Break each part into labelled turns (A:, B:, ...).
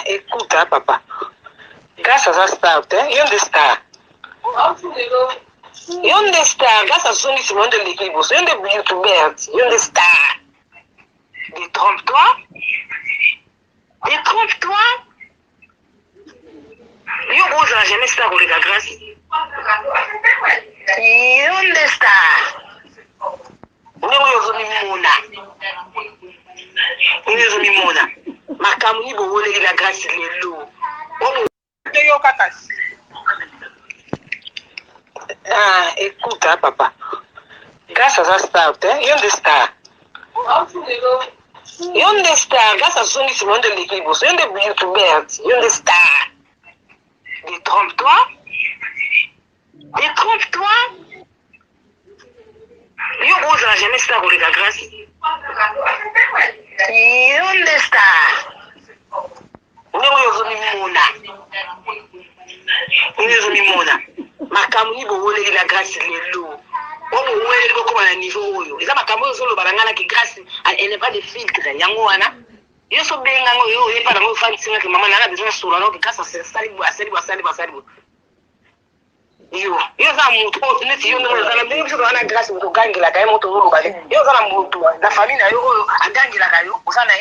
A: écoute, hein, papa. Grâce à ça star, hein, il y a des stars. Il y a des stars, grâce à son Simon de l'équipe, il y a des youtubeurs, il y a des stars. Détrompe-toi. Détrompe-toi. Il y a jamais star pour les grâce. Il y a des stars. Ah, écoute, hein, papa. Grâce à ça star, il y a des stars. Il y a des stars, grâce à son Simon de l'équipe, il y a des youtubeurs, il y a des stars. Détrompe-toi. Détrompe-toi. Il y a jamais star pour les grâce. Il y a des stars. Makamuni bowole la grâce lelo. Obo wele boko na niveau oyo. Eza makambo solo balanga ki grâce elle n'est pas de filtre yango wana. Yo so benga ngo yo yepa na ngo fansi nga ke mama na besoin solo no ke grâce à sali. Yo za mutu ne ti yo no za na mbingi so na grâce mutu gangila kai moto lo bale. Yo za na mutu na famille na yo oyo agangila kayo usana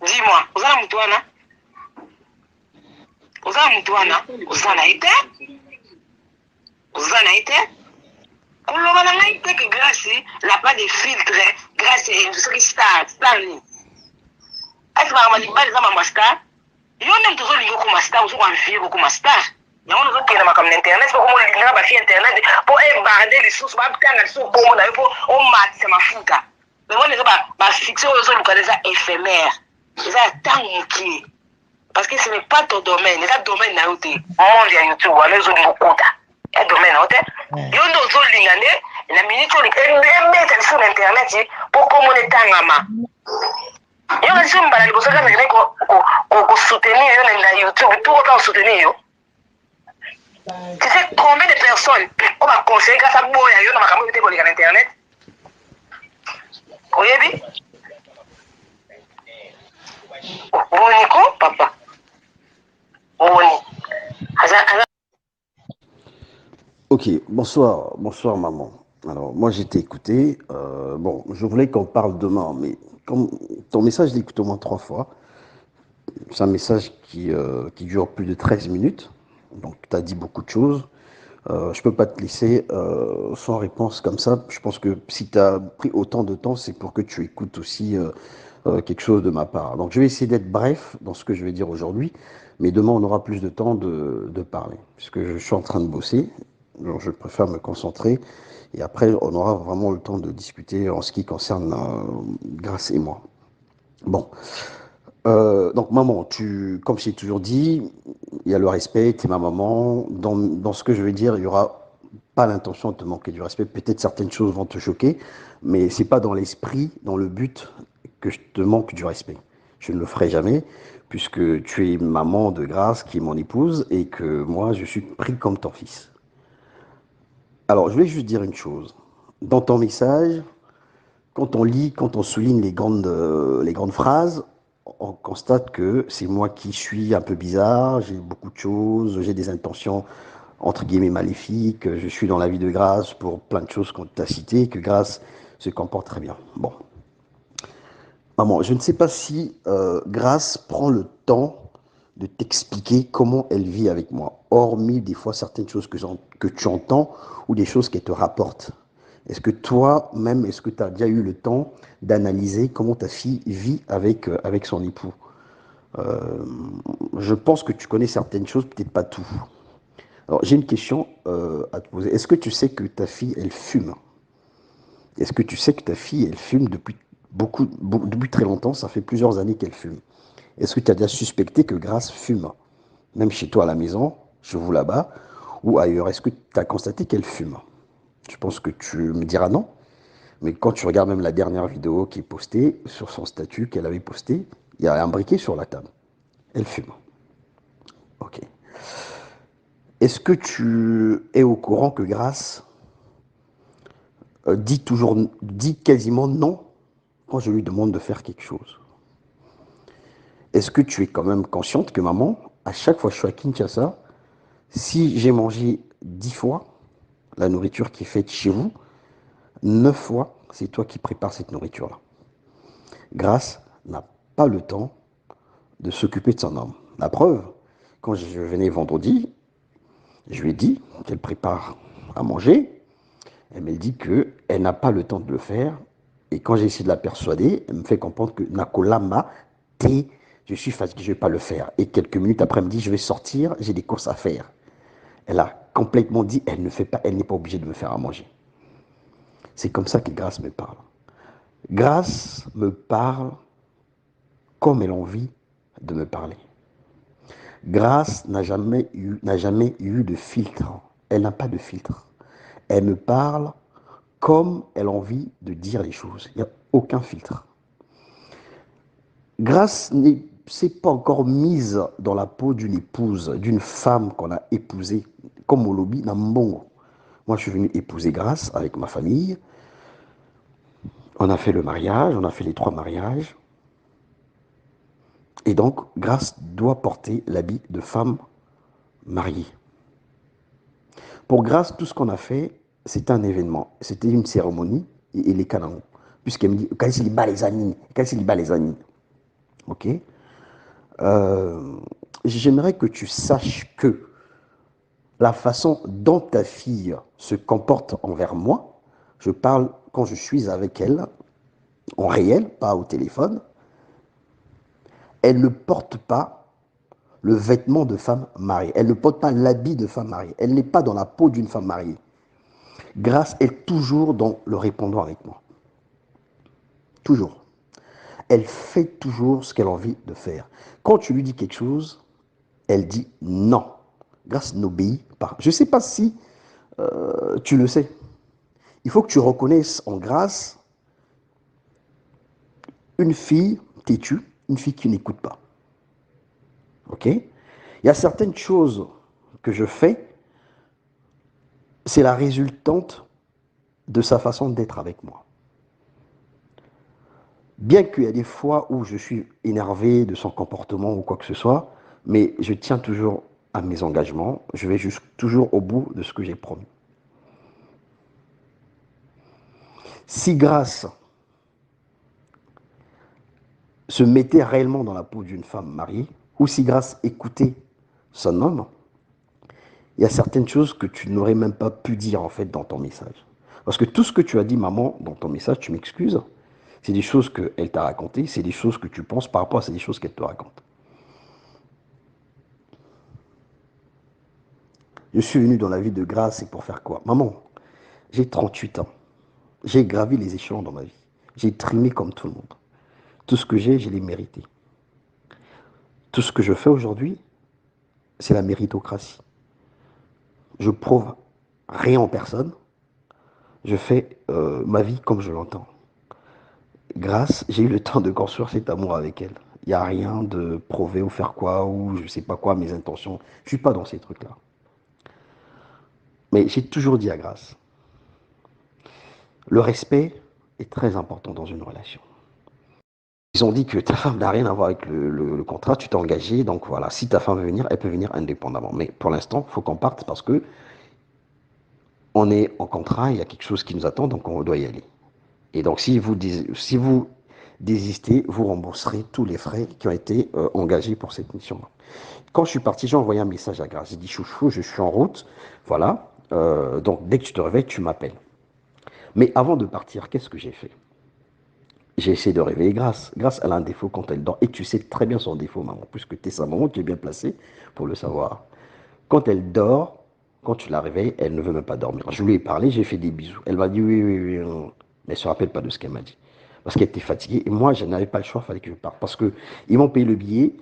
A: dis-moi, usana mutu wana? Usana mutu wana? Usana ite? Usana ite? Koloba na ngai te que grâce la pas de filtre, grâce ce qui star ni. Est-ce que ma libali za ma star? Yo nem to zo lingo ko star, zo kwa mfie ko star. Yango zo kena makam na internet ko mo linga ba fi internet po e barder les sources ba tanga so ko mo na po o matse mafuta. Mais on est ba fixer aux autres localiser éphémère. C'est un temps qui parce que ce n'est pas ton domaine, c'est un domaine na yote. Monde ya YouTube wala zo ngokuta. Un domaine hote. Yo ndo zo lingane na minute on mettre sur internet pour communiquer tangama. Yo na simba na liboso kana ngene ko soutenir yo na YouTube tout autant soutenir yo. Tu sais combien de personnes on va conseiller grâce à boya yo na makambo te ko lingana internet? Oyebi? Boniko papa. Boni.
B: Ok, bonsoir maman. Alors, moi j'ai été écouté. Bon, je voulais qu'on parle demain, mais comme ton message, je l'ai écouté au moins 3 fois. C'est un message qui dure plus de 13 minutes. Donc, tu as dit beaucoup de choses. Je ne peux pas te laisser sans réponse comme ça. Je pense que si tu as pris autant de temps, c'est pour que tu écoutes aussi quelque chose de ma part. Donc, je vais essayer d'être bref dans ce que je vais dire aujourd'hui. Mais demain, on aura plus de temps de parler. Puisque je suis en train de bosser. Donc, je préfère me concentrer. Et après, on aura vraiment le temps de discuter en ce qui concerne Grâce et moi. Bon. Donc, maman, comme je t'ai toujours dit, il y a le respect, tu es ma maman. Dans ce que je vais dire, il n'y aura pas l'intention de te manquer du respect. Peut-être certaines choses vont te choquer, mais ce n'est pas dans l'esprit, dans le but que je te manque du respect. Je ne le ferai jamais, puisque tu es maman de Grâce, qui est mon épouse, et que moi, je suis pris comme ton fils. Alors, je voulais juste dire une chose. Dans ton message, quand on lit, quand on souligne les grandes phrases, on constate que c'est moi qui suis un peu bizarre, j'ai beaucoup de choses, j'ai des intentions entre guillemets maléfiques, je suis dans la vie de Grâce pour plein de choses qu'on t'a citées, que Grâce se comporte très bien. Bon. Maman, je ne sais pas si Grâce prend le temps de t'expliquer comment elle vit avec moi, hormis des fois certaines choses que tu entends ou des choses qu'elle te rapporte. Est-ce que toi-même, est-ce que tu as déjà eu le temps d'analyser comment ta fille vit avec son époux? Je pense que tu connais certaines choses, peut-être pas tout. Alors, j'ai une question à te poser. Est-ce que tu sais que ta fille, elle fume? Est-ce que tu sais que ta fille, elle fume depuis très longtemps? Ça fait plusieurs années qu'elle fume. Est-ce que tu as déjà suspecté que Grâce fume? Même chez toi à la maison, chez vous là-bas, ou ailleurs, est-ce que tu as constaté qu'elle fume? Je pense que tu me diras non. Mais quand tu regardes même la dernière vidéo qui est postée sur son statut qu'elle avait posté, il y a un briquet sur la table. Elle fume. Ok. Est-ce que tu es au courant que Grâce dit quasiment non quand je lui demande de faire quelque chose? est-ce que tu es quand même consciente que maman, à chaque fois que je suis à Kinshasa, si j'ai mangé 10 fois la nourriture qui est faite chez vous, 9 fois, c'est toi qui prépares cette nourriture-là. Grâce n'a pas le temps de s'occuper de son homme. La preuve, quand je venais vendredi, je lui ai dit qu'elle prépare à manger. Elle me dit qu'elle n'a pas le temps de le faire. Et quand j'ai essayé de la persuader, elle me fait comprendre que Nakolama, je suis fatigué, je ne vais pas le faire. Et quelques minutes après, elle me dit, je vais sortir, j'ai des courses à faire. Elle a complètement dit, elle ne fait pas, elle n'est pas obligée de me faire à manger. C'est comme ça que Grâce me parle. Grâce me parle comme elle a envie de me parler. Grâce n'a jamais eu de filtre. Elle n'a pas de filtre. Elle me parle comme elle a envie de dire les choses. Il n'y a aucun filtre. Grâce ne s'est pas encore mise dans la peau d'une épouse, d'une femme qu'on a épousée, comme au lobby Nambongo. Moi, je suis venu épouser Grâce avec ma famille. On a fait le mariage, on a fait les 3 mariages. Et donc, Grâce doit porter l'habit de femme mariée. Pour Grâce, tout ce qu'on a fait, c'était un événement. C'était une cérémonie et les canons. Puisqu'elle me dit, quand c'est les années. Ok. J'aimerais que tu saches que la façon dont ta fille se comporte envers moi, je parle quand je suis avec elle, en réel, pas au téléphone, elle ne porte pas le vêtement de femme mariée. Elle ne porte pas l'habit de femme mariée. Elle n'est pas dans la peau d'une femme mariée. Grâce est toujours dans le répondant avec moi. Toujours. Elle fait toujours ce qu'elle a envie de faire. Quand tu lui dis quelque chose, elle dit non. Grâce n'obéit pas. Je ne sais pas si tu le sais. Il faut que tu reconnaisses en Grâce une fille têtue, une fille qui n'écoute pas. Ok? Il y a certaines choses que je fais, c'est la résultante de sa façon d'être avec moi. Bien qu'il y a des fois où je suis énervé de son comportement ou quoi que ce soit, mais je tiens toujours à mes engagements, je vais toujours au bout de ce que j'ai promis. Si Grâce se mettait réellement dans la peau d'une femme mariée, ou si Grâce écoutait son homme, il y a certaines choses que tu n'aurais même pas pu dire en fait dans ton message. Parce que tout ce que tu as dit, maman, dans ton message, tu m'excuses, c'est des choses qu'elle t'a racontées, c'est des choses que tu penses par rapport à ces choses qu'elle te raconte. Je suis venu dans la vie de Grâce, c'est pour faire quoi? Maman, j'ai 38 ans. J'ai gravi les échelons dans ma vie. J'ai trimé comme tout le monde. Tout ce que j'ai, je l'ai mérité. Tout ce que je fais aujourd'hui, c'est la méritocratie. Je prouve rien en personne. Je fais ma vie comme je l'entends. Grâce, j'ai eu le temps de construire cet amour avec elle. Il n'y a rien de prouver ou faire quoi, ou je ne sais pas quoi, mes intentions. Je ne suis pas dans ces trucs-là. Mais j'ai toujours dit à Grâce, le respect est très important dans une relation. Ils ont dit que ta femme n'a rien à voir avec le contrat, tu t'es engagé, donc voilà, si ta femme veut venir, elle peut venir indépendamment. Mais pour l'instant, il faut qu'on parte parce que on est en contrat, il y a quelque chose qui nous attend, donc on doit y aller. Et donc si vous désistez, vous rembourserez tous les frais qui ont été engagés pour cette mission-là. Quand je suis parti, j'ai envoyé un message à Grâce. J'ai dit, chouchou, je suis en route, voilà, donc dès que tu te réveilles, tu m'appelles. Mais avant de partir, qu'est-ce que j'ai fait? J'ai essayé de réveiller Grâce. Grâce, elle a un défaut quand elle dort. Et tu sais très bien son défaut, maman, puisque tu es sa maman, tu es bien placée pour le savoir. Quand elle dort, quand tu la réveilles, elle ne veut même pas dormir. Je lui ai parlé, j'ai fait des bisous. Elle m'a dit oui, oui, oui, oui. Mais elle ne se rappelle pas de ce qu'elle m'a dit. Parce qu'elle était fatiguée. Et moi, je n'avais pas le choix, il fallait que je parte. Parce qu'ils m'ont payé le billet,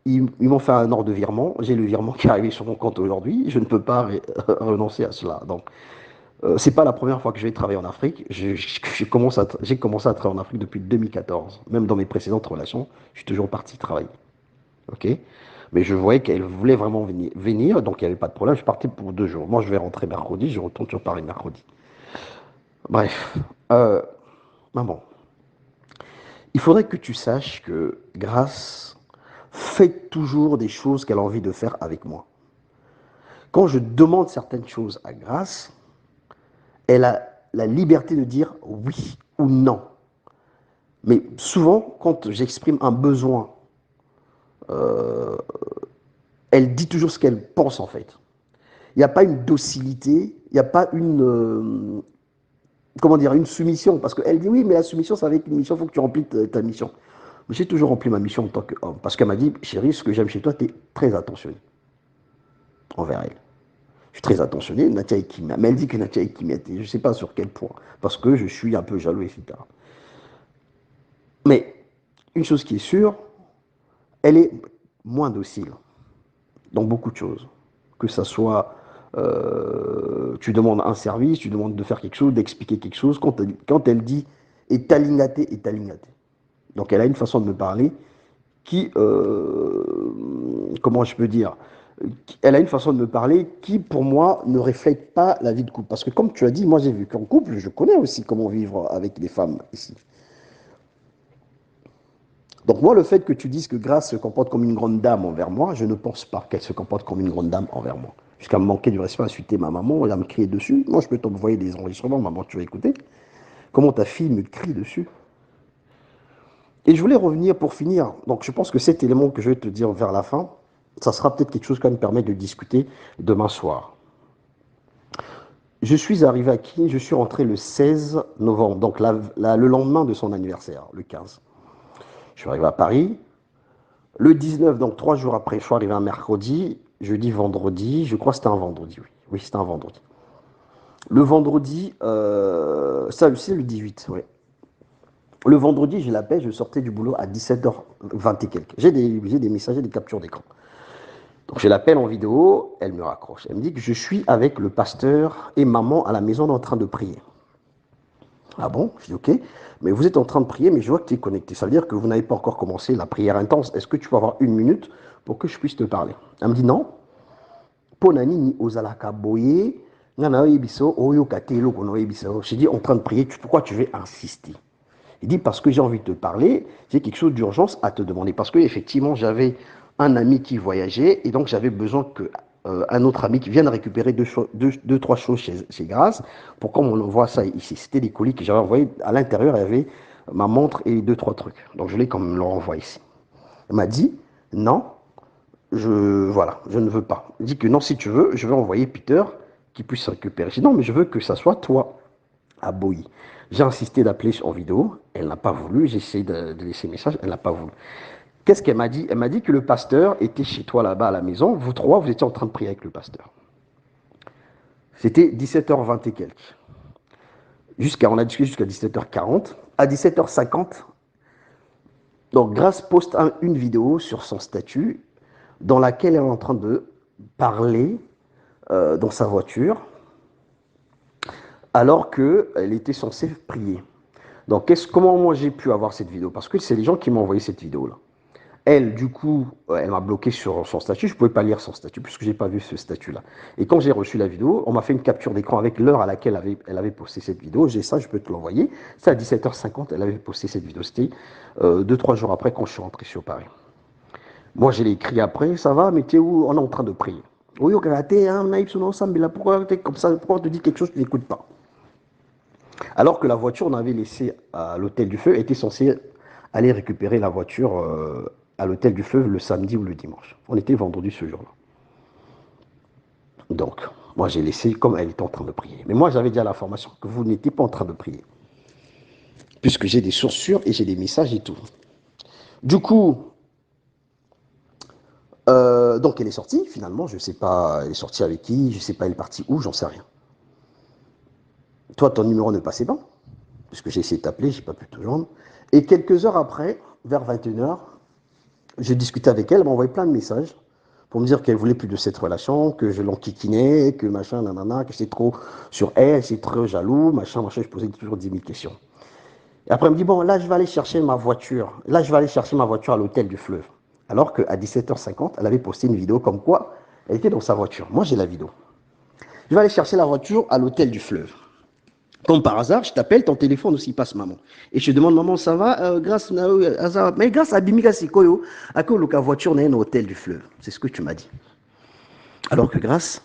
B: ils m'ont fait un ordre de virement. J'ai le virement qui est arrivé sur mon compte aujourd'hui. Je ne peux pas renoncer à cela. Donc, c'est pas la première fois que je vais travailler en Afrique. J'ai commencé à travailler en Afrique depuis 2014. Même dans mes précédentes relations, je suis toujours parti travailler. Ok? Mais je voyais qu'elle voulait vraiment venir, donc il n'y avait pas de problème. Je partais pour 2 jours. Moi, je vais rentrer mercredi, je retourne sur Paris mercredi. Bref, maman, il faudrait que tu saches que Grâce fait toujours des choses qu'elle a envie de faire avec moi. Quand je demande certaines choses à Grace, elle a la liberté de dire oui ou non. Mais souvent, quand j'exprime un besoin, euh, elle dit toujours ce qu'elle pense en fait. Il n'y a pas une docilité, il n'y a pas comment dire, une soumission. Parce qu'elle dit oui, mais la soumission, ça va être une mission, il faut que tu remplis ta mission. J'ai toujours rempli ma mission en tant qu'homme. Parce qu'elle m'a dit, chérie, ce que j'aime chez toi, tu es très attentionné envers elle. Je suis très attentionné, Natia et Kimia. Mais elle dit que Natia et Kimia, je ne sais pas sur quel point. Parce que je suis un peu jaloux, etc. Mais une chose qui est sûre, elle est moins docile dans beaucoup de choses. Que ça soit, tu demandes un service, tu demandes de faire quelque chose, d'expliquer quelque chose. Quand elle dit est alignaté, est alignaté. Donc elle a une façon de me parler qui, comment je peux dire, elle a une façon de me parler qui, pour moi, ne reflète pas la vie de couple. Parce que comme tu as dit, moi j'ai vécu en couple, je connais aussi comment vivre avec les femmes ici. Donc moi, le fait que tu dises que Grace se comporte comme une grande dame envers moi, je ne pense pas qu'elle se comporte comme une grande dame envers moi. Jusqu'à me manquer du respect, insulter ma maman, elle va me crier dessus. Moi, je peux t'envoyer des enregistrements, maman, tu vas écouter. Comment ta fille me crie dessus. Et je voulais revenir pour finir. Donc je pense que cet élément que je vais te dire vers la fin, ça sera peut-être quelque chose qui va me permettre de discuter demain soir. Je suis arrivé à Kini, je suis rentré le 16 novembre, donc le lendemain de son anniversaire, le 15. Je suis arrivé à Paris. Le 19, donc 3 jours après, je suis arrivé un mercredi, jeudi, vendredi, je crois que c'était un vendredi, oui. Oui, c'était un vendredi. Le vendredi, ça c'est le 18, oui. Le vendredi, je l'appelle, je sortais du boulot à 17h20 et quelques. J'ai des messages, des captures d'écran. Donc je l'appelle en vidéo, elle me raccroche. Elle me dit que je suis avec le pasteur et maman à la maison en train de prier. Ah bon? Je dis ok, mais vous êtes en train de prier, mais je vois que tu es connecté. Ça veut dire que vous n'avez pas encore commencé la prière intense. Est-ce que tu peux avoir une minute pour que je puisse te parler? Elle me dit non. Ponani ni ozalaka boye, ngana oyebiso oyo katelo kono oyebiso. Je dis en train de prier, pourquoi tu veux insister? Il dit parce que j'ai envie de te parler, j'ai quelque chose d'urgence à te demander. Parce que effectivement, j'avais un ami qui voyageait et donc j'avais besoin que un autre ami qui vienne récupérer deux, trois choses chez Grace pour qu'on envoie ça ici. C'était des colis que j'avais envoyés. À l'intérieur, il y avait ma montre et deux, trois trucs. Donc je voulais qu'on me le renvoie ici. Elle m'a dit non, je ne veux pas. Elle dit que non, si tu veux, je vais envoyer Peter qui puisse récupérer. Je dis non, mais je veux que ça soit toi à Boyi. J'ai insisté d'appeler en vidéo, elle n'a pas voulu. J'ai essayé de laisser un message, elle n'a pas voulu. Qu'est-ce qu'elle m'a dit? Elle m'a dit que le pasteur était chez toi là-bas à la maison. Vous trois, vous étiez en train de prier avec le pasteur. C'était 17h20 et quelques. On a discuté jusqu'à 17h40. À 17h50, donc Grace poste une vidéo sur son statut dans laquelle elle est en train de parler dans sa voiture alors qu'elle était censée prier. Donc, comment moi j'ai pu avoir cette vidéo? Parce que c'est les gens qui m'ont envoyé cette vidéo-là. Elle, du coup, elle m'a bloqué sur son statut. Je ne pouvais pas lire son statut puisque je n'ai pas vu ce statut-là. Et quand j'ai reçu la vidéo, on m'a fait une capture d'écran avec l'heure à laquelle elle avait posté cette vidéo. J'ai ça, je peux te l'envoyer. C'est à 17h50, elle avait posté cette vidéo. C'était 2-3 jours après quand je suis rentré sur Paris. Moi, je l'ai écrit après. Ça va, mais tu es où? On est en train de prier. Oui, pourquoi tu es comme ça? Pourquoi on te dit quelque chose que tu n'écoutes pas? Alors que la voiture, on avait laissé à l'hôtel du Feu, était censée aller récupérer la voiture à l'hôtel du Feu le samedi ou le dimanche. On était vendredi ce jour-là. Donc, moi j'ai laissé comme elle était en train de prier. Mais moi j'avais déjà l'information que vous n'étiez pas en train de prier. Puisque j'ai des sources sûres et j'ai des messages et tout. Du coup, donc elle est sortie finalement, je ne sais pas, elle est sortie avec qui, je ne sais pas elle est partie où, j'en sais rien. Toi ton numéro ne passait pas, puisque j'ai essayé de t'appeler, je n'ai pas pu te joindre. Et quelques heures après, vers 21h, j'ai discuté avec elle, elle m'a envoyé plein de messages pour me dire qu'elle voulait plus de cette relation, que je l'enquiquinais, que machin, nanana, que c'est trop sur elle, c'est trop jaloux, machin, je posais toujours 10 000 questions. Et après, elle me dit, bon, là, je vais aller chercher ma voiture. Là, je vais aller chercher ma voiture à l'hôtel du Fleuve. Alors qu'à 17h50, elle avait posté une vidéo comme quoi elle était dans sa voiture. Moi, j'ai la vidéo. Je vais aller chercher la voiture à l'hôtel du Fleuve. Comme par hasard, je t'appelle, ton téléphone aussi passe maman. Et je te demande, maman, ça va mais grâce à Bimika Sikoyo, à quoi la voiture n'est un hôtel du fleuve. C'est ce que tu m'as dit. Alors que Grâce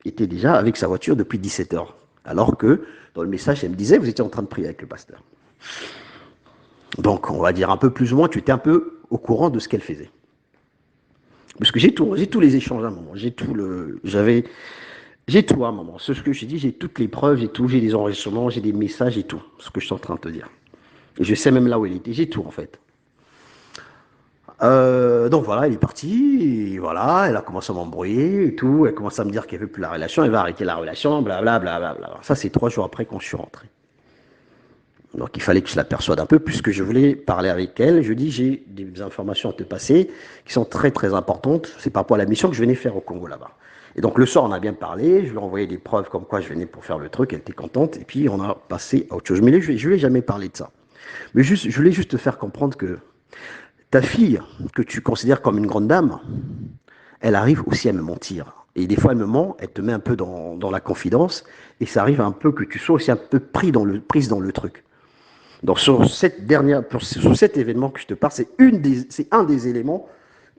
B: était déjà avec sa voiture depuis 17 heures. Alors que dans le message, elle me disait, vous étiez en train de prier avec le pasteur. Donc, on va dire un peu plus ou moins, tu étais un peu au courant de ce qu'elle faisait. Parce que j'ai tous les échanges à un moment. J'ai tout à un moment. Ce que je dis, j'ai toutes les preuves, j'ai des enregistrements, j'ai des messages et tout. Ce que je suis en train de te dire. Et je sais même là où elle était, j'ai tout en fait. Donc voilà, elle est partie, et voilà, elle a commencé à m'embrouiller et tout, elle commence à me dire qu'elle veut plus la relation, elle va arrêter la relation, blablabla. Bla, bla, bla. Ça, c'est 3 jours après quand je suis rentré. Donc il fallait que je la persuade un peu, puisque je voulais parler avec elle. Je dis, j'ai des informations à te passer qui sont très très importantes. C'est par rapport à la mission que je venais faire au Congo là-bas. Et donc le soir, on a bien parlé, je lui ai envoyé des preuves comme quoi je venais pour faire le truc, elle était contente, et puis on a passé à autre chose. Mais je lui ai jamais parlé de ça. Mais juste, je voulais juste te faire comprendre que ta fille, que tu considères comme une grande dame, elle arrive aussi à me mentir. Et des fois, elle me ment, elle te met un peu dans la confidence, et ça arrive un peu que tu sois aussi un peu prise dans le truc. Donc sur cet événement que je te parle, c'est un des éléments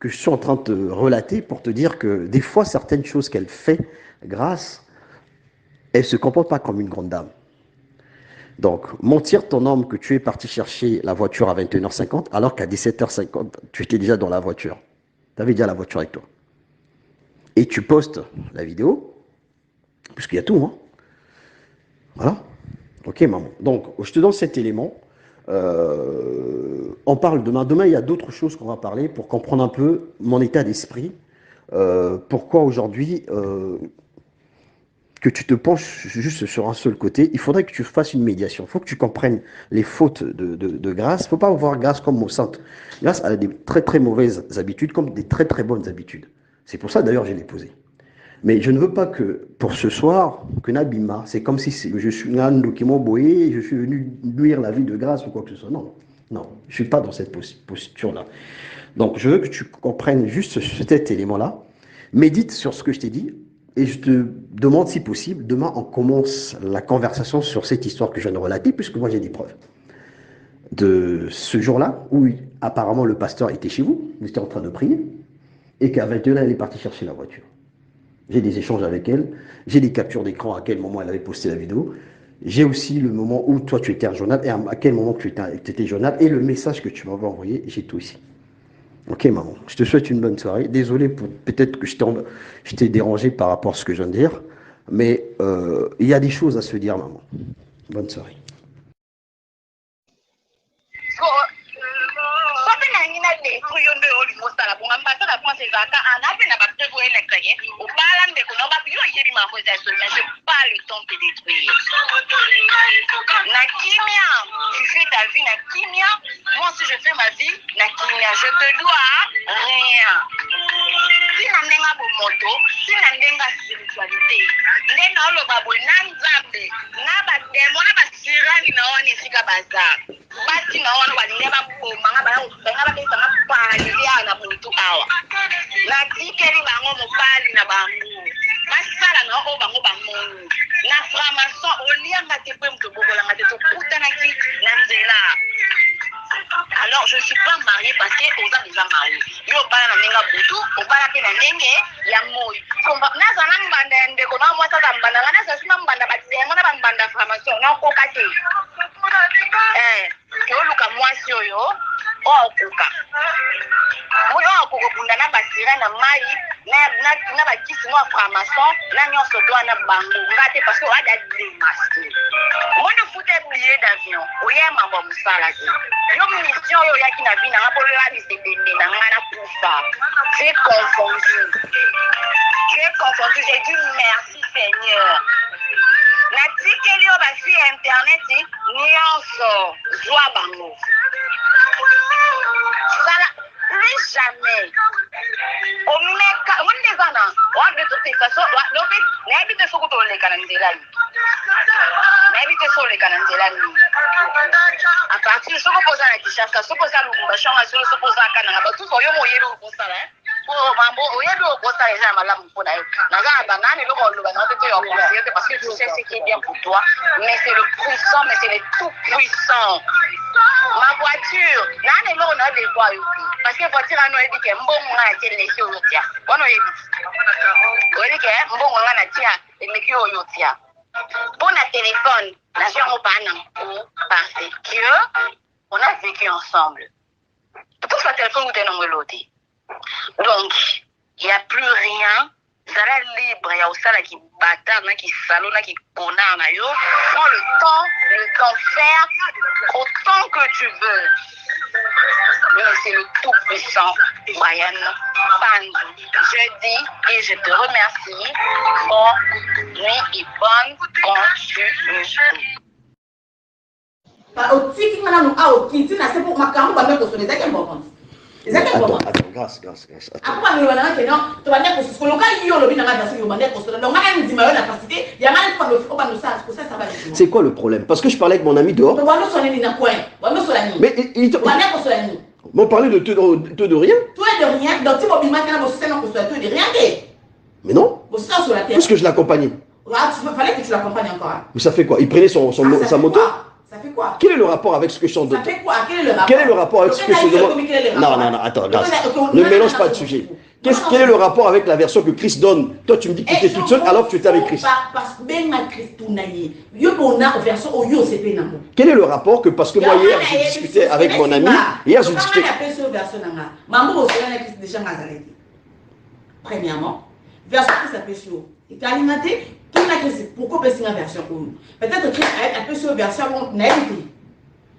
B: que je suis en train de te relater pour te dire que des fois, certaines choses qu'elle fait, grâce, elle ne se comporte pas comme une grande dame. Donc, mentir ton homme que tu es parti chercher la voiture à 21h50, alors qu'à 17h50, tu étais déjà dans la voiture. Tu avais déjà la voiture avec toi. Et tu postes la vidéo, puisqu'il y a tout, hein. Voilà. Ok, maman. Donc, je te donne cet élément. On parle demain. Demain, il y a d'autres choses qu'on va parler pour comprendre un peu mon état d'esprit. Pourquoi aujourd'hui que tu te penches juste sur un seul côté, il faudrait que tu fasses une médiation. Il faut que tu comprennes les fautes de Grâce. Il ne faut pas voir Grâce comme mot sainte. Grâce a des très très mauvaises habitudes comme des très très bonnes habitudes. C'est pour ça d'ailleurs je l'ai posé. Mais je ne veux pas que pour ce soir, que Nabima, c'est comme si je suis Nando qui boé, je suis venu nuire la vie de Grâce ou quoi que ce soit. Non, non, je ne suis pas dans cette posture-là. Donc je veux que tu comprennes juste cet élément-là. Médite sur ce que je t'ai dit. Et je te demande si possible, demain on commence la conversation sur cette histoire que je viens de relater, puisque moi j'ai des preuves. De ce jour-là, où apparemment le pasteur était chez vous, vous étiez en train de prier, et qu'à 21h, elle est partie chercher la voiture. J'ai des échanges avec elle, j'ai des captures d'écran à quel moment elle avait posté la vidéo, j'ai aussi le moment où toi tu étais injoignable, et à quel moment tu étais joignable, et le message que tu m'avais envoyé, j'ai tout ici. Ok, maman, je te souhaite une bonne soirée. Désolé pour peut-être que je t'ai dérangé par rapport à ce que je viens de dire, mais il y a des choses à se dire, maman. Bonne soirée.
A: Le temps de détruire. Na kimia, tu fais ta vie na kimia. Moi aussi je fais ma vie na kimia. Je te dois rien. Si nandenga bo moto, si nandenga spiritualité, ndena olo babo nanzambe, na ba demo na ba sirani na wani sika bazar. Bati na wani wali ba bo manga ba ba ba ba pali ya na muntu awa. Na tikeri bango mo pali na bango. Masala na o bango bango. Na framason olianga te pe mto bokolanga te to kutanaki na nzela. Alors je suis pas mariée parce que on a déjà marié. Yo pas na nenga butu, on pas na pe na nenge ya moi. Komba na zana mbanda ndeko na mwata za mbanda na sa sima mbanda batsengo na mbanda framason na kokate. Yo luka mwasi oyo o okuka. Moyo okokunda na basira na mai na bakisi no framason na nyonso to na bango ngate parce que o ada démasqué. Mono fute billet d'avion, oye mambo musala te. Yo mission yo yaki na vie na ngapolo la bisebende na ngana kufa. J'ai confondu. J'ai dit merci Seigneur. Na tikeli yo ba fi internet nyonso zwa bango. Plus jamais. On est gana. On de toutes les façons, n'habite sur le canal. N'habite sur le canal. À partir de ce que vous avez dit, ça se pose à l'ouvrage, ça se pose à Canada. Tout le monde est au Constala. Oh, mambo, oui, il faut ça les gens malades pour d'ailleurs. Naga banane, le rôle banane, tu es conseiller parce que tu sais ce qui est bien pour toi, mais c'est le puissant, mais c'est le tout puissant. Ma voiture, nane lo na le quoi parce que voiture ano ebi ke mbongo na tele ki oyotia. Wono ebi. Weli ke mbongo na tia emeki oyotia. Pour la téléphone, la gens au banane parce que on a vécu ensemble. Pour ce téléphone ou t'es non melodie. Donc, il n'y a plus rien. Ça est libre, il y a aussi là qui bâtard, qui salaud, qui connard. Prends le temps faire autant que tu veux. Mais c'est le tout puissant, Brian Pandou. Je dis et je te remercie. Bonne nuit et bonne continuité.
B: Attends, grâce. C'est quoi le problème? Parce que je parlais avec mon ami dehors. Mais il m'ont parlé de tout de rien. Mais non. Puisque je l'accompagnais.
C: Fallait que tu l'accompagnes encore.
B: Mais ça fait quoi? Il prenait sa moto?
C: Ça fait quoi?
B: Quel est le rapport avec ce que je chante?
C: Ça fait quoi? Quel est le rapport?
B: Quel est le rapport avec ce que je demande? Non, attends, grâce. Ne mélange pas de sujet. Quel est le rapport avec la version que Chris donne? Toi, tu me dis que tu étais toute seule alors que tu étais avec Chris. Quel est le rapport que parce que moi hier, j'ai discuté avec mon ami. Hier, j'ai discuté.
C: Premièrement, version qui s'appelle chaud. Et tu as alimenté. Pourquoi pas une version? Peut-être que un peu sur version naïveté.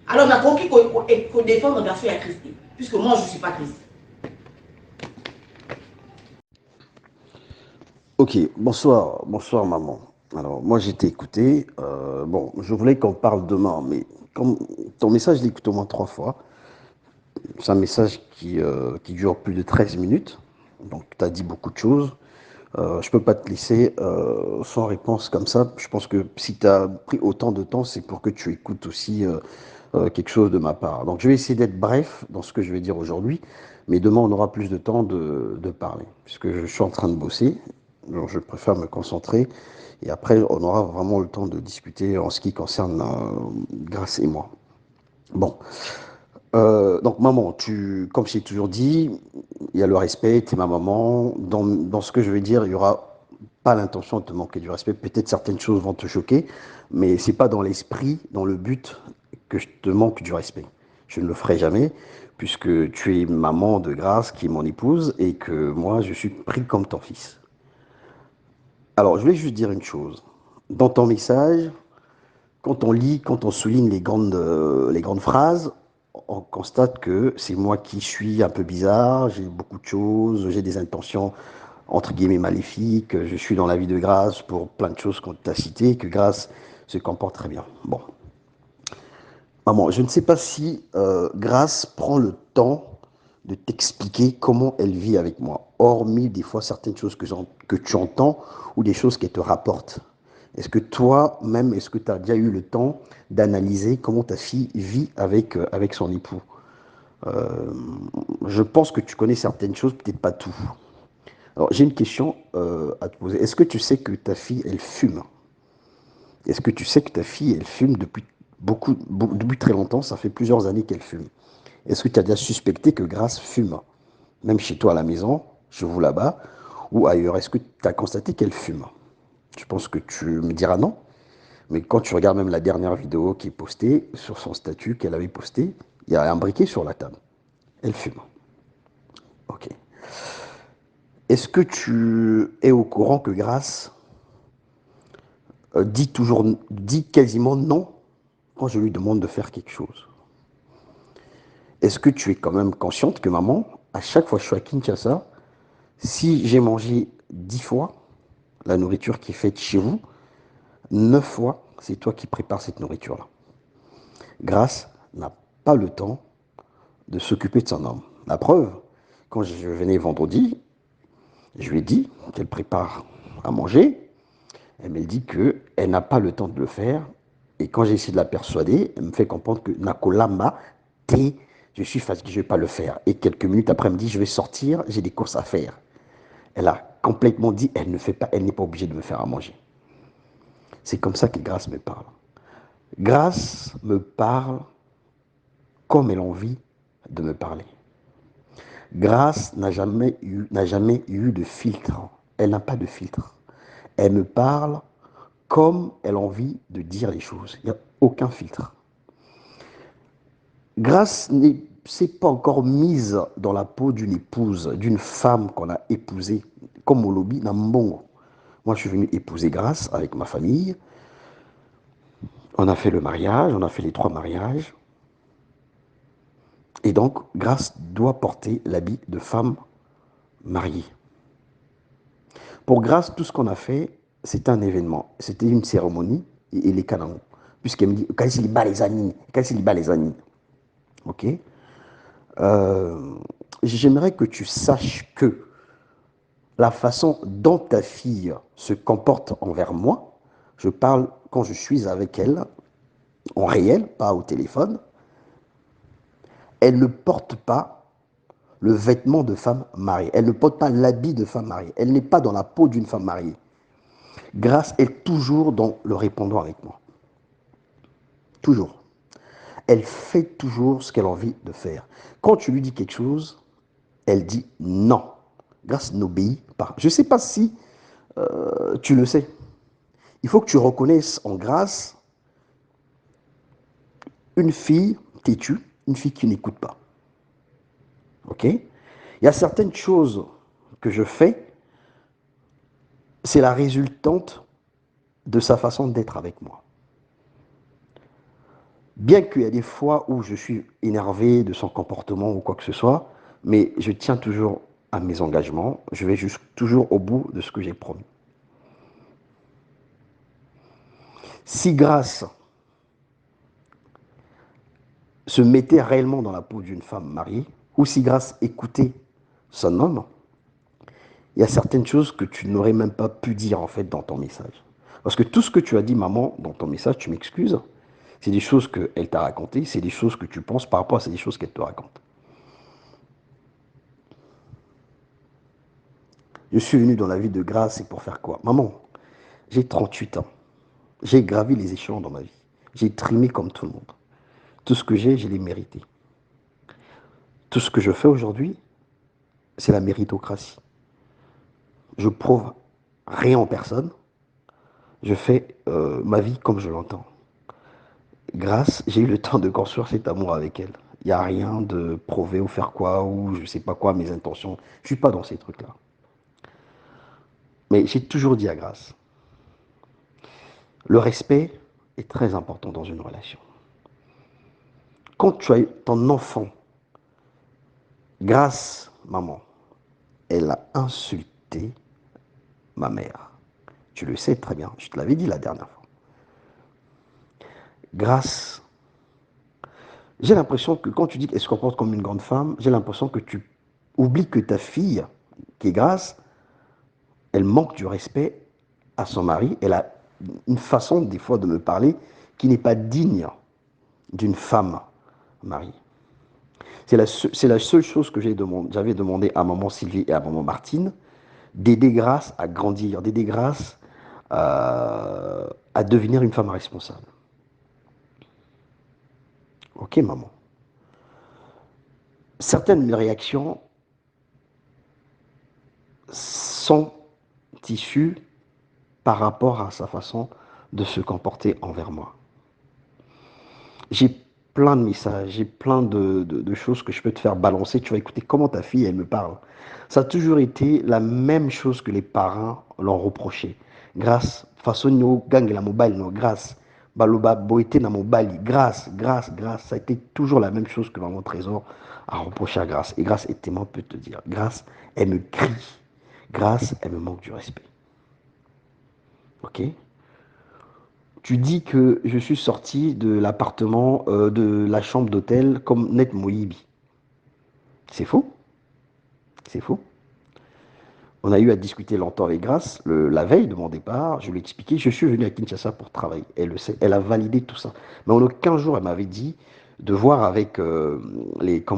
C: Alors on a compris qu'on défend la version à Christ, puisque moi je ne suis pas Christ.
B: Ok, bonsoir maman. Alors moi j'ai été écouté. Bon, je voulais qu'on parle demain, mais comme ton message je l'ai écouté au moins 3 fois. C'est un message qui dure plus de 13 minutes. Donc tu as dit beaucoup de choses. Je ne peux pas te laisser sans réponse comme ça. Je pense que si tu as pris autant de temps, c'est pour que tu écoutes aussi quelque chose de ma part. Donc je vais essayer d'être bref dans ce que je vais dire aujourd'hui, mais demain on aura plus de temps de parler, puisque je suis en train de bosser. Donc je préfère me concentrer et après on aura vraiment le temps de discuter en ce qui concerne Grâce et moi. Bon. Donc maman, comme je t'ai toujours dit, il y a le respect, tu es ma maman. Dans ce que je vais dire, il n'y aura pas l'intention de te manquer du respect. Peut-être certaines choses vont te choquer, mais ce n'est pas dans l'esprit, dans le but que je te manque du respect. Je ne le ferai jamais, puisque tu es maman de Grâce, qui est mon épouse, et que moi, je suis pris comme ton fils. Alors, je voulais juste dire une chose. Dans ton message, quand on lit, quand on souligne les grandes phrases, on constate que c'est moi qui suis un peu bizarre, j'ai beaucoup de choses, j'ai des intentions entre guillemets maléfiques, je suis dans la vie de Grâce pour plein de choses qu'on t'a citées, que Grâce se comporte très bien. Bon. Maman, je ne sais pas si Grâce prend le temps de t'expliquer comment elle vit avec moi, hormis des fois certaines choses que tu entends ou des choses qu'elle te rapporte. Est-ce que toi-même, est-ce que tu as déjà eu le temps d'analyser comment ta fille vit avec son époux? Je pense que tu connais certaines choses, peut-être pas tout. Alors, j'ai une question à te poser. Est-ce que tu sais que ta fille, elle fume? Est-ce que tu sais que ta fille, elle fume depuis très longtemps? Ça fait plusieurs années qu'elle fume. Est-ce que tu as déjà suspecté que Grâce fume? Même chez toi à la maison, chez vous là-bas, ou ailleurs, est-ce que tu as constaté qu'elle fume? Je pense que tu me diras non. Mais quand tu regardes même la dernière vidéo qui est postée sur son statut qu'elle avait posté, il y a un briquet sur la table. Elle fume. Ok. Est-ce que tu es au courant que Grâce dit quasiment non quand je lui demande de faire quelque chose? Est-ce que tu es quand même consciente que maman, à chaque fois que je suis à Kinshasa, si j'ai mangé 10 fois la nourriture qui est faite chez vous, 9 fois, c'est toi qui prépares cette nourriture-là. Grâce n'a pas le temps de s'occuper de son homme. La preuve, quand je venais vendredi, je lui ai dit qu'elle prépare à manger. Elle me dit qu'elle n'a pas le temps de le faire. Et quand j'ai essayé de la persuader, elle me fait comprendre que Nakolamba, je je suis fatigué, je ne vais pas le faire. Et quelques minutes après, elle me dit, je vais sortir, j'ai des courses à faire. Elle a complètement dit, elle n'est pas obligée de me faire à manger. C'est comme ça que Grâce me parle. Grâce me parle comme elle a envie de me parler. Grâce n'a jamais eu de filtre. Elle n'a pas de filtre. Elle me parle comme elle a envie de dire les choses. Il n'y a aucun filtre. Grâce ne s'est pas encore mise dans la peau d'une épouse, d'une femme qu'on a épousée, comme au lobby Nambongo. Moi, je suis venu épouser Grâce avec ma famille. On a fait le mariage, on a fait les 3 mariages. Et donc, Grâce doit porter l'habit de femme mariée. Pour Grâce, tout ce qu'on a fait, c'était un événement. C'était une cérémonie et les canons. Puisqu'elle me dit, quand il bat les amis, ok. J'aimerais que tu saches que la façon dont ta fille se comporte envers moi, je parle quand je suis avec elle, en réel, pas au téléphone, elle ne porte pas le vêtement de femme mariée. Elle ne porte pas l'habit de femme mariée. Elle n'est pas dans la peau d'une femme mariée. Grâce est toujours dans le répondant avec moi. Toujours. Elle fait toujours ce qu'elle a envie de faire. Quand tu lui dis quelque chose, elle dit non. Grâce n'obéit pas. Je ne sais pas si tu le sais. Il faut que tu reconnaisses en Grâce une fille têtue, une fille qui n'écoute pas. Ok? Il y a certaines choses que je fais, c'est la résultante de sa façon d'être avec moi. Bien qu'il y a des fois où je suis énervé de son comportement ou quoi que ce soit, mais je tiens toujours à mes engagements, je vais toujours au bout de ce que j'ai promis. Si Grâce se mettait réellement dans la peau d'une femme mariée, ou si Grâce écoutait son homme, il y a certaines choses que tu n'aurais même pas pu dire en fait dans ton message. Parce que tout ce que tu as dit, maman, dans ton message, tu m'excuses, c'est des choses qu'elle t'a racontées, c'est des choses que tu penses par rapport à ces choses qu'elle te raconte. Je suis venu dans la vie de Grâce et pour faire quoi? Maman, j'ai 38 ans. J'ai gravi les échelons dans ma vie. J'ai trimé comme tout le monde. Tout ce que j'ai, je l'ai mérité. Tout ce que je fais aujourd'hui, c'est la méritocratie. Je prouve rien en personne. Je fais ma vie comme je l'entends. Grâce, j'ai eu le temps de construire cet amour avec elle. Il n'y a rien de prouver ou faire quoi, ou je ne sais pas quoi, mes intentions. Je ne suis pas dans ces trucs-là. Mais j'ai toujours dit à Grâce, le respect est très important dans une relation. Quand tu as ton enfant, Grâce, maman, elle a insulté ma mère. Tu le sais très bien, je te l'avais dit la dernière fois. Grâce, j'ai l'impression que quand tu dis qu'elle se comporte comme une grande femme, j'ai l'impression que tu oublies que ta fille, qui est Grâce, elle manque du respect à son mari. Elle a une façon, des fois, de me parler qui n'est pas digne d'une femme mariée. C'est la seule chose que j'avais demandé à maman Sylvie et à maman Martine, d'aider Grâce à grandir, d'aider Grâce à devenir une femme responsable. Ok, maman. Certaines réactions sont issues par rapport à sa façon de se comporter envers moi. J'ai plein de messages, j'ai plein de choses que je peux te faire balancer. Tu vas écouter comment ta fille, elle me parle. Ça a toujours été la même chose que les parents l'ont reproché. Grâce, façon no gang la mobile, no grâce. Baloba boité na mobile, grâce. Ça a été toujours la même chose que Maman Trésor a reproché à Grâce. Et Grâce est témoin, peut te dire. Grâce, elle me crie. Grâce, elle me manque du respect. Ok? Tu dis que je suis sorti de l'appartement, de la chambre d'hôtel comme Net Moïbi. C'est faux. C'est faux. On a eu à discuter longtemps avec Grâce. La veille de mon départ, je lui ai expliqué, je suis venu à Kinshasa pour travailler. Elle le sait, elle a validé tout ça. Mais en aucun jour, elle m'avait dit, de voir avec avec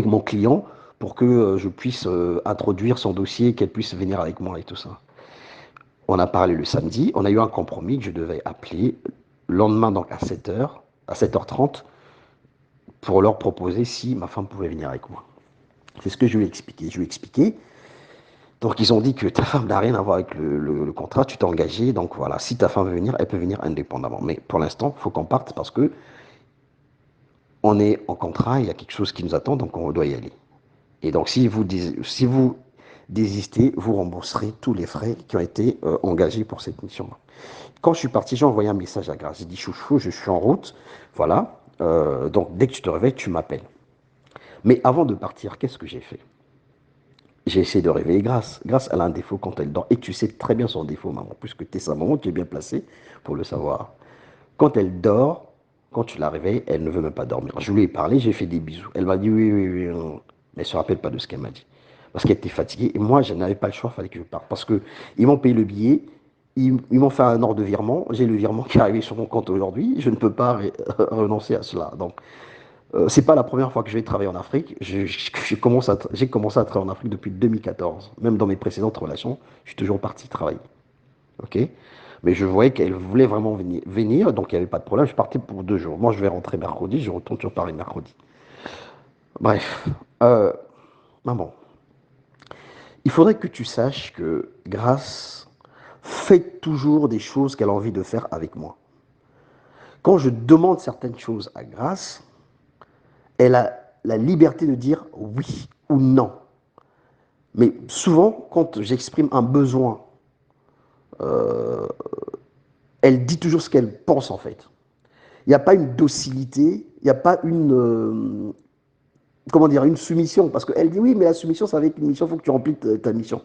B: mon client pour que je puisse introduire son dossier, qu'elle puisse venir avec moi et tout ça. On a parlé le samedi, on a eu un compromis que je devais appeler le lendemain, donc à 7h, à 7h30, pour leur proposer si ma femme pouvait venir avec moi. C'est ce que je lui ai expliqué. Je lui ai expliqué. Donc, ils ont dit que ta femme n'a rien à voir avec le contrat, tu t'es engagé. Donc, voilà, si ta femme veut venir, elle peut venir indépendamment. Mais pour l'instant, il faut qu'on parte parce que on est en contrat, il y a quelque chose qui nous attend, donc on doit y aller. Et donc, si vous désistez, vous rembourserez tous les frais qui ont été engagés pour cette mission-là. Quand je suis parti, j'ai envoyé un message à Grace. J'ai dit, chouchou, je suis en route. Voilà. Donc, dès que tu te réveilles, tu m'appelles. Mais avant de partir, qu'est-ce que j'ai fait? J'ai essayé de réveiller Grace. Grace, elle a un défaut quand elle dort. Et tu sais très bien son défaut, maman, puisque tu es sa maman, tu es bien placée pour le savoir. Quand elle dort, quand tu la réveilles, elle ne veut même pas dormir. Je lui ai parlé, j'ai fait des bisous. Elle m'a dit oui, oui, oui, non. Mais elle ne se rappelle pas de ce qu'elle m'a dit. Parce qu'elle était fatiguée. Et moi, je n'avais pas le choix, il fallait que je parte. Parce qu'ils m'ont payé le billet, ils m'ont fait un ordre de virement. J'ai le virement qui est arrivé sur mon compte aujourd'hui. Je ne peux pas renoncer à cela. Donc, c'est pas la première fois que je vais travailler en Afrique. J'ai commencé à travailler en Afrique depuis 2014. Même dans mes précédentes relations, je suis toujours parti travailler. Ok? Mais je voyais qu'elle voulait vraiment venir, donc il n'y avait pas de problème. Je partais pour 2 jours. Moi, je vais rentrer mercredi, je retourne sur Paris mercredi. Bref, maman, il faudrait que tu saches que Grace fait toujours des choses qu'elle a envie de faire avec moi. Quand je demande certaines choses à Grace, elle a la liberté de dire oui ou non. Mais souvent, quand j'exprime un besoin, elle dit toujours ce qu'elle pense en fait. Il n'y a pas une docilité, il n'y a pas une soumission. Parce qu'elle dit oui, mais la soumission, ça va être une mission, il faut que tu remplis ta mission.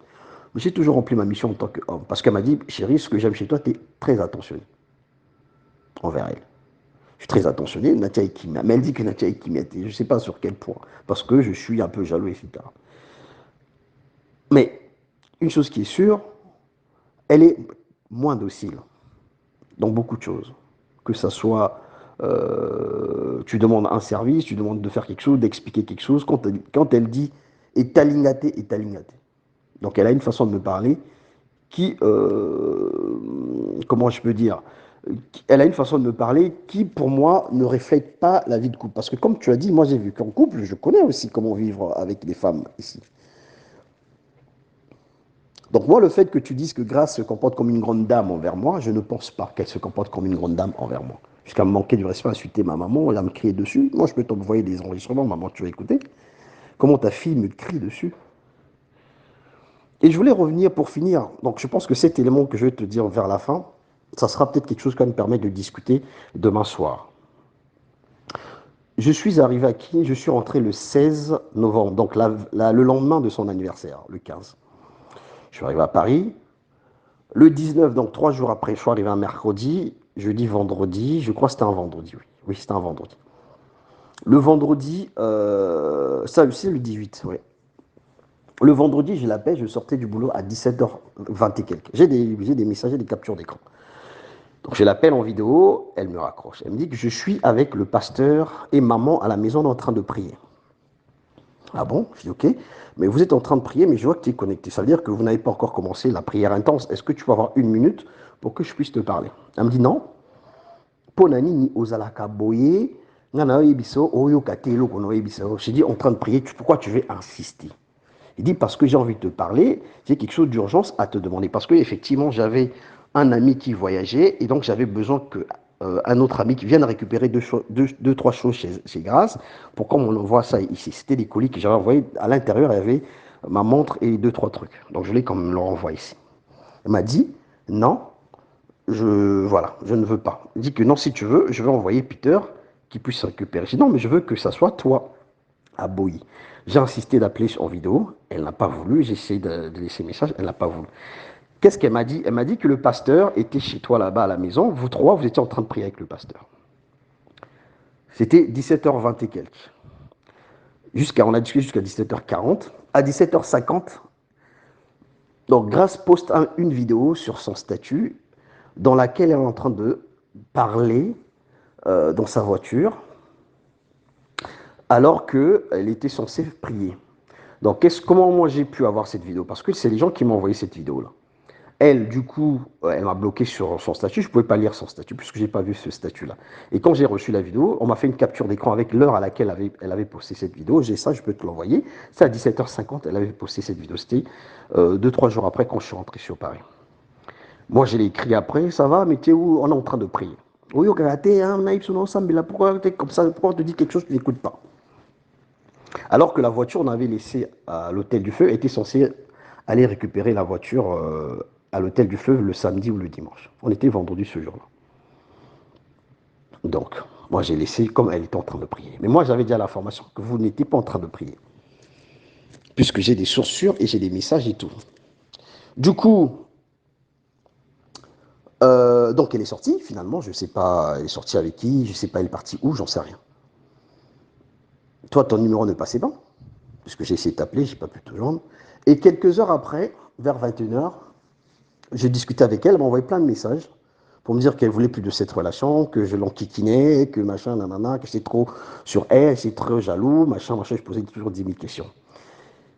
B: Mais j'ai toujours rempli ma mission en tant qu'homme. Parce qu'elle m'a dit, chérie, ce que j'aime chez toi, tu es très attentionné envers elle. Je suis très attentionné, Natia Ekimia. Mais elle dit que Natia Ekimia, je ne sais pas sur quel point. Parce que je suis un peu jaloux, etc. Mais une chose qui est sûre, elle est moins docile dans beaucoup de choses. Que ça soit, tu demandes un service, tu demandes de faire quelque chose, d'expliquer quelque chose. Quand elle dit est alignaté. Donc elle a une façon de me parler qui, comment je peux dire, elle a une façon de me parler qui, pour moi, ne reflète pas la vie de couple. Parce que comme tu as dit, moi j'ai vu qu'en couple, je connais aussi comment vivre avec les femmes ici. Donc moi, le fait que tu dises que Grace se comporte comme une grande dame envers moi, je ne pense pas qu'elle se comporte comme une grande dame envers moi. Jusqu'à me manquer du respect, insulter ma maman, elle a me crier dessus. Moi, je peux t'envoyer des enregistrements, maman, tu vas écouter. Comment ta fille me crie dessus. Et je voulais revenir pour finir. Donc je pense que cet élément que je vais te dire vers la fin, ça sera peut-être quelque chose qui va me permettre de discuter demain soir. Je suis arrivé à qui? Je suis rentré le 16 novembre, donc le lendemain de son anniversaire, le 15. Je suis arrivé à Paris. Le 19, donc 3 jours après, je suis arrivé un mercredi, jeudi, vendredi, je crois que c'était un vendredi, oui. Oui, c'était un vendredi. Le vendredi, ça c'est le 18, oui. Le vendredi, je l'appelle, je sortais du boulot à 17h20 et quelques. J'ai des messages, des captures d'écran. Donc je l'appelle en vidéo, elle me raccroche. Elle me dit que je suis avec le pasteur et maman à la maison en train de prier. Ah bon? Je dis ok, mais vous êtes en train de prier, mais je vois que tu es connecté. Ça veut dire que vous n'avez pas encore commencé la prière intense. Est-ce que tu peux avoir 1 minute pour que je puisse te parler? Elle me dit non. Ponani ni ozalaka boye, ngana oyebiso oyo katelo kono oyebiso. J'ai dit en train de prier, pourquoi tu veux insister? Il dit parce que j'ai envie de te parler, j'ai quelque chose d'urgence à te demander. Parce que effectivement, j'avais un ami qui voyageait et donc j'avais besoin que un autre ami qui vienne récupérer deux, trois choses chez Grace pour qu'on envoie ça ici. C'était des colis que j'avais envoyés. À l'intérieur, il y avait ma montre et 2, 3 trucs. Donc je voulais quand même le renvoyer ici. Elle m'a dit non, je ne veux pas. Elle dit que non, si tu veux, je vais envoyer Peter qui puisse récupérer. Je dis non, mais je veux que ça soit toi à Boyi. J'ai insisté d'appeler en vidéo, elle n'a pas voulu. J'ai essayé de laisser un message, elle n'a pas voulu. Qu'est-ce qu'elle m'a dit? Elle m'a dit que le pasteur était chez toi là-bas à la maison. Vous trois, vous étiez en train de prier avec le pasteur. C'était 17h20 et quelques. On a discuté jusqu'à 17h40. À 17h50, donc Grace poste une vidéo sur son statut dans laquelle elle est en train de parler dans sa voiture alors qu'elle était censée prier. Donc, comment moi j'ai pu avoir cette vidéo? Parce que c'est les gens qui m'ont envoyé cette vidéo-là. Elle, du coup, elle m'a bloqué sur son statut. Je ne pouvais pas lire son statut puisque je n'ai pas vu ce statut-là. Et quand j'ai reçu la vidéo, on m'a fait une capture d'écran avec l'heure à laquelle elle avait posté cette vidéo. J'ai ça, je peux te l'envoyer. C'est à 17h50, elle avait posté cette vidéo. C'était 2-3 jours après quand je suis rentré sur Paris. Moi, je l'ai écrit après, ça va, mais tu es où? On est en train de prier. Oui, ok, pourquoi tu es comme ça? Pourquoi on te dit quelque chose que tu n'écoutes pas? Alors que la voiture, on avait laissé à l'hôtel du Feu, était censée aller récupérer la voiture à l'hôtel du Fleuve le samedi ou le dimanche. On était vendredi ce jour-là. Donc, moi j'ai laissé comme elle était en train de prier. Mais moi j'avais déjà l'information que vous n'étiez pas en train de prier. Puisque j'ai des sources sûres et j'ai des messages et tout. Du coup, donc elle est sortie finalement, je ne sais pas, elle est sortie avec qui, je ne sais pas elle est partie où, j'en sais rien. Toi ton numéro ne passait pas, puisque j'ai essayé de t'appeler, je n'ai pas pu te joindre. Et quelques heures après, vers 21h, j'ai discuté avec elle, elle m'a envoyé plein de messages pour me dire qu'elle voulait plus de cette relation, que je l'enquiquinais, que machin, nanana, que j'étais trop sur elle, j'étais trop jaloux, machin, machin, je posais toujours 10 000 questions.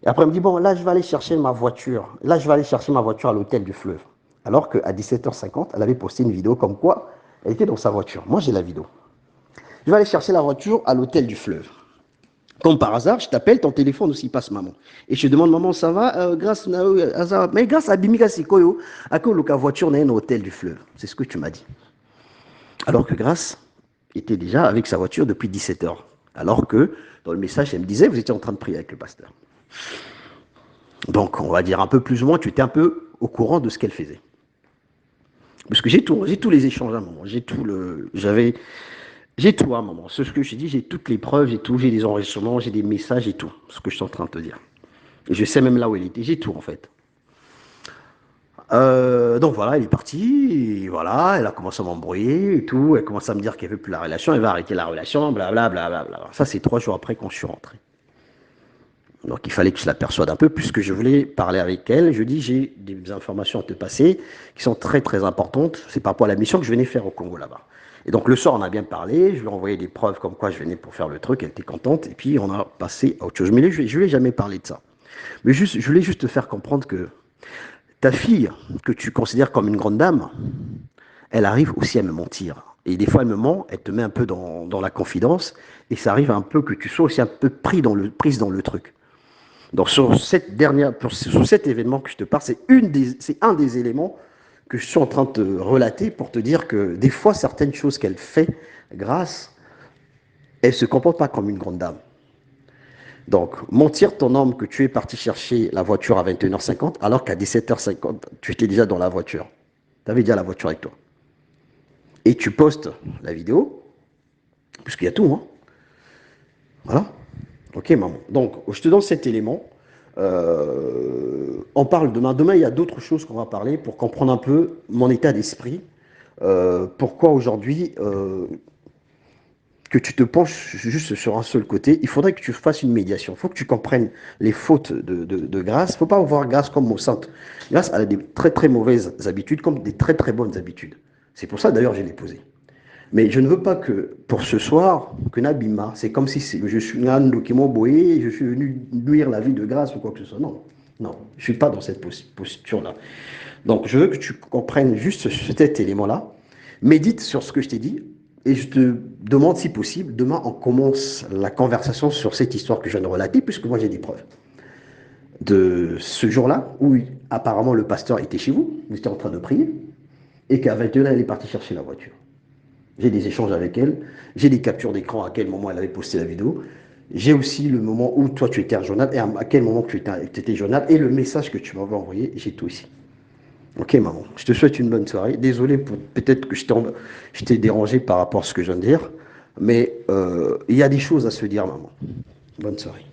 B: Et après, elle me dit, bon, là, je vais aller chercher ma voiture. Là, je vais aller chercher ma voiture à l'hôtel du Fleuve. Alors qu'à 17h50, elle avait posté une vidéo comme quoi elle était dans sa voiture. Moi, j'ai la vidéo. Je vais aller chercher la voiture à l'hôtel du Fleuve. Comme par hasard, je t'appelle, ton téléphone aussi passe maman. Et je te demande, maman, ça va? Mais grâce à Bimika Sikoyo, à quoi la voiture n'est un hôtel du Fleuve? C'est ce que tu m'as dit. Alors que Grâce était déjà avec sa voiture depuis 17h. Alors que dans le message, elle me disait, vous étiez en train de prier avec le pasteur. Donc, on va dire un peu plus ou moins, tu étais un peu au courant de ce qu'elle faisait. Parce que j'ai tous les échanges à un moment. J'ai tout à un moment. Ce que je dis, j'ai toutes les preuves, j'ai des enregistrements, j'ai des messages et tout. Ce que je suis en train de te dire. Et je sais même là où elle était. J'ai tout en fait. Donc voilà, elle est partie, et voilà, elle a commencé à m'embrouiller et tout. Elle commence à me dire qu'elle veut plus la relation, elle va arrêter la relation, blablabla. Bla, bla, bla. Ça, c'est 3 jours après quand je suis rentré. Donc il fallait que je la persuade un peu, puisque je voulais parler avec elle. Je dis, j'ai des informations à te passer qui sont très très importantes. C'est par rapport à la mission que je venais faire au Congo là-bas. Et donc le soir, on a bien parlé, je lui ai envoyé des preuves comme quoi je venais pour faire le truc, elle était contente, et puis on a passé à autre chose. Mais je ne lui ai jamais parlé de ça. Mais je voulais juste te faire comprendre que ta fille, que tu considères comme une grande dame, elle arrive aussi à me mentir. Et des fois, elle me ment, elle te met un peu dans la confidence, et ça arrive un peu que tu sois aussi un peu prise dans le truc. Donc sur cet événement que je te parle, c'est un des éléments que je suis en train de te relater pour te dire que des fois, certaines choses qu'elle fait, Grâce, elle ne se comporte pas comme une grande dame. Donc, mentir ton homme que tu es parti chercher la voiture à 21h50, alors qu'à 17h50, tu étais déjà dans la voiture. Tu avais déjà la voiture avec toi. Et tu postes la vidéo, puisqu'il y a tout, hein. Voilà. Ok, maman. Donc, je te donne cet élément. On parle demain. Demain, il y a d'autres choses qu'on va parler pour comprendre un peu mon état d'esprit. Pourquoi aujourd'hui que tu te penches juste sur un seul côté, il faudrait que tu fasses une médiation. Il faut que tu comprennes les fautes de Grâce. Il ne faut pas voir Grâce comme mot sainte. Grâce, elle a des très très mauvaises habitudes comme des très très bonnes habitudes. C'est pour ça d'ailleurs je l'ai posé. Mais je ne veux pas que pour ce soir, que Nabima, c'est comme si je suis Nando qui m'a boyé, je suis venu nuire la vie de Grâce ou quoi que ce soit. Non, non, je ne suis pas dans cette posture-là. Donc je veux que tu comprennes juste cet élément-là. Médite sur ce que je t'ai dit. Et je te demande si possible, demain on commence la conversation sur cette histoire que je viens de relater, puisque moi j'ai des preuves. De ce jour-là, où apparemment le pasteur était chez vous, vous étiez en train de prier, et qu'à 21h elle est partie chercher la voiture. J'ai des échanges avec elle, j'ai des captures d'écran à quel moment elle avait posté la vidéo, j'ai aussi le moment où toi tu étais journal, et à quel moment tu étais journal, et le message que tu m'avais envoyé, j'ai tout ici. Ok maman, je te souhaite une bonne soirée. Désolé pour peut-être que je t'ai dérangé par rapport à ce que je viens de dire, mais il y a des choses à se dire maman. Bonne soirée.